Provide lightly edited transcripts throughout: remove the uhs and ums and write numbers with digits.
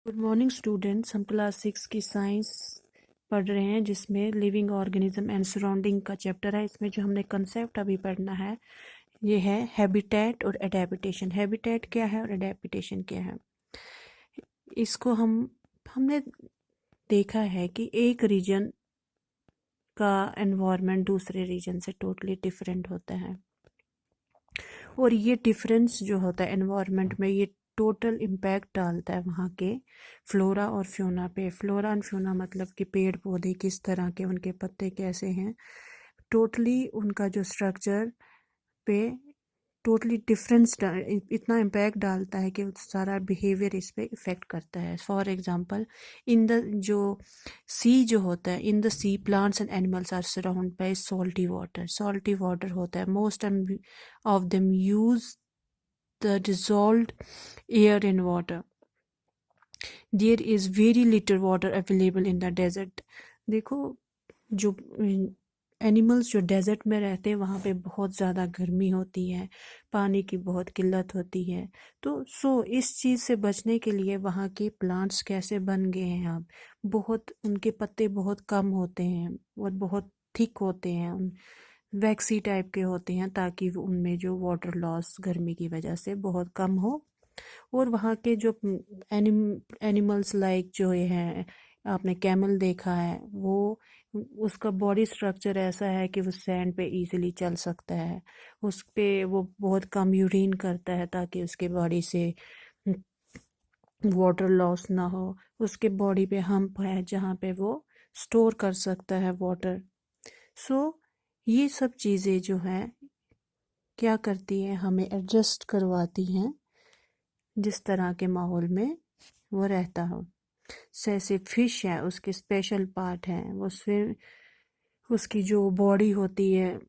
Good morning students. हम class 6 की science पढ़ रहे हैं जिसमें लिविंग ऑर्गेनिज्म एंड सराउंडिंग का चैप्टर है। इसमें जो हमने कंसेप्ट अभी पढ़ना है ये है हैबिटेट और एडेप्टेशन। हैबिटेट क्या है और एडेप्टेशन क्या है, इसको हमने देखा है कि एक रीजन का एनवायरनमेंट दूसरे रीजन से टोटली डिफरेंट होता है और ये डिफरेंस जो होता है एनवायरनमेंट में ये टोटल इम्पैक्ट डालता है वहाँ के फ्लोरा और फ्यूना पे। फ्लोरा एंड फ्यूना मतलब कि पेड़ पौधे किस तरह के, उनके पत्ते कैसे हैं, टोटली उनका जो स्ट्रक्चर पे टोटली डिफरेंस इतना इम्पैक्ट डालता है कि सारा बिहेवियर इस पे इफ़ेक्ट करता है। फॉर एग्जांपल इन द जो सी जो होता है, in the sea plants and animals are surround by salty water. Salty water होता है, most of them use the dissolved air in water. There is very little water available in the desert. देखो जो animals जो desert में रहते हैं वहाँ पे बहुत ज़्यादा गर्मी होती है, पानी की बहुत किल्लत होती है। तो इस चीज़ से बचने के लिए वहाँ के प्लांट्स कैसे बन गए हैं अब, बहुत उनके पत्ते बहुत कम होते हैं और बहुत थिक होते हैं, वैक्सी टाइप के होते हैं ताकि उनमें जो वाटर लॉस गर्मी की वजह से बहुत कम हो। और वहाँ के जो एनिमल्स लाइक जो ये हैं, आपने कैमल देखा है, वो उसका बॉडी स्ट्रक्चर ऐसा है कि वो सैंड पे इजीली चल सकता है, उस पे वो बहुत कम यूरिन करता है ताकि उसके बॉडी से वाटर लॉस ना हो। उसके बॉडी पे हम्प है जहाँ पे वो स्टोर कर सकता है वाटर। सो ये सब चीज़ें जो हैं क्या करती हैं, हमें एडजस्ट करवाती हैं जिस तरह के माहौल में वो रहता हो। जैसे फिश है, उसके स्पेशल पार्ट हैं, वो स्विम, उसकी जो बॉडी होती है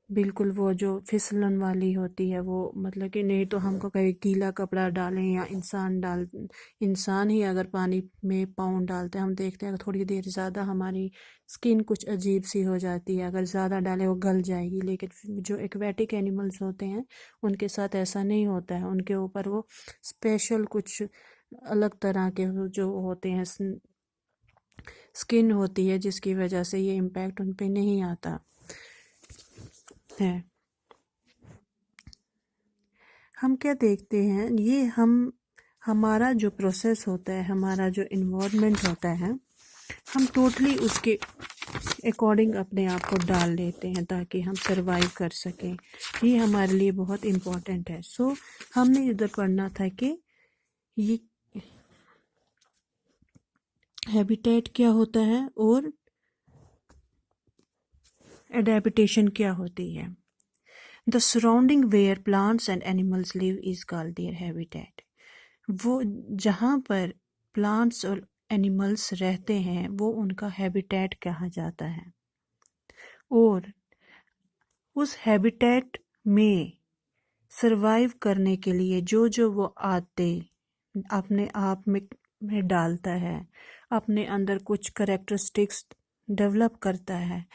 बिल्कुल वो जो फिसलन वाली होती है, वो मतलब कि नहीं तो हमको कभी गीला कपड़ा डालें या इंसान ही अगर पानी में पाँव डालते हैं, हम देखते हैं थोड़ी देर ज़्यादा हमारी स्किन कुछ अजीब सी हो जाती है, अगर ज़्यादा डालें वो गल जाएगी। लेकिन जो एक्वेटिक एनिमल्स होते हैं उनके साथ ऐसा नहीं होता है, उनके ऊपर वो स्पेशल कुछ अलग तरह के जो होते हैं स्किन होती है जिसकी वजह से ये इम्पैक्ट उन पे नहीं आता है। हम क्या देखते हैं, ये हमारा जो प्रोसेस होता है, हमारा जो इन्वायरमेंट होता है, हम टोटली उसके अकॉर्डिंग अपने आप को डाल लेते हैं ताकि हम सरवाइव कर सकें। ये हमारे लिए बहुत इम्पोर्टेंट है। सो हमने इधर पढ़ना था कि ये हैबिटेट क्या होता है और एडेप्टेशन क्या होती है। The surrounding where plants and animals live is called their habitat. वो जहाँ पर प्लांट्स और एनिमल्स रहते हैं वो उनका हैबिटेट कहा जाता है। और उस हैबिटेट में सरवाइव करने के लिए जो जो वो आते अपने आप में डालता है, अपने अंदर कुछ करेक्टरिस्टिक्स डेवलप करता है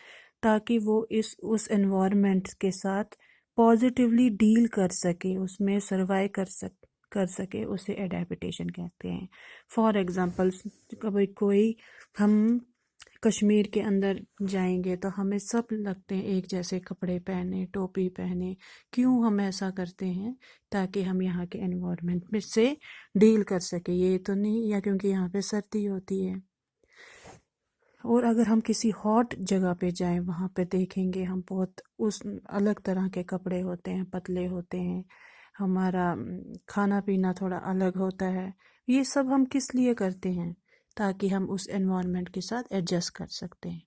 ताकि वो उस एनवायरनमेंट के साथ पॉजिटिवली डील कर सके, उसमें सरवाइव कर सके, उसे एडेप्टेशन कहते हैं। फॉर एग्जांपल कभी कोई हम कश्मीर के अंदर जाएंगे तो हमें सब लगते हैं एक जैसे कपड़े पहने, टोपी पहने। क्यों हम ऐसा करते हैं? ताकि हम यहाँ के एनवायरनमेंट में से डील कर सके, ये तो नहीं या क्योंकि यहाँ पे सर्दी होती है। और अगर हम किसी हॉट जगह पे जाएं वहाँ पे देखेंगे हम बहुत उस अलग तरह के कपड़े होते हैं, पतले होते हैं, हमारा खाना पीना थोड़ा अलग होता है। ये सब हम किस लिए करते हैं? ताकि हम उस एनवायरनमेंट के साथ एडजस्ट कर सकते हैं।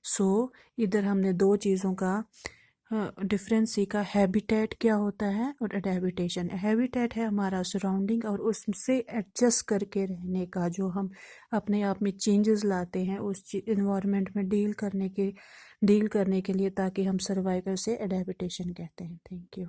सो इधर हमने दो चीज़ों का डिफरेंस सीखा, हैबिटेट क्या होता है और एडेप्टेशन। हैबिटेट है हमारा सराउंडिंग और उससे एडजस्ट करके रहने का, जो हम अपने आप में चेंजेस लाते हैं उस इन्वायरमेंट में डील करने के लिए ताकि हम सर्वाइवल से एडेप्टेशन कहते हैं। Thank you.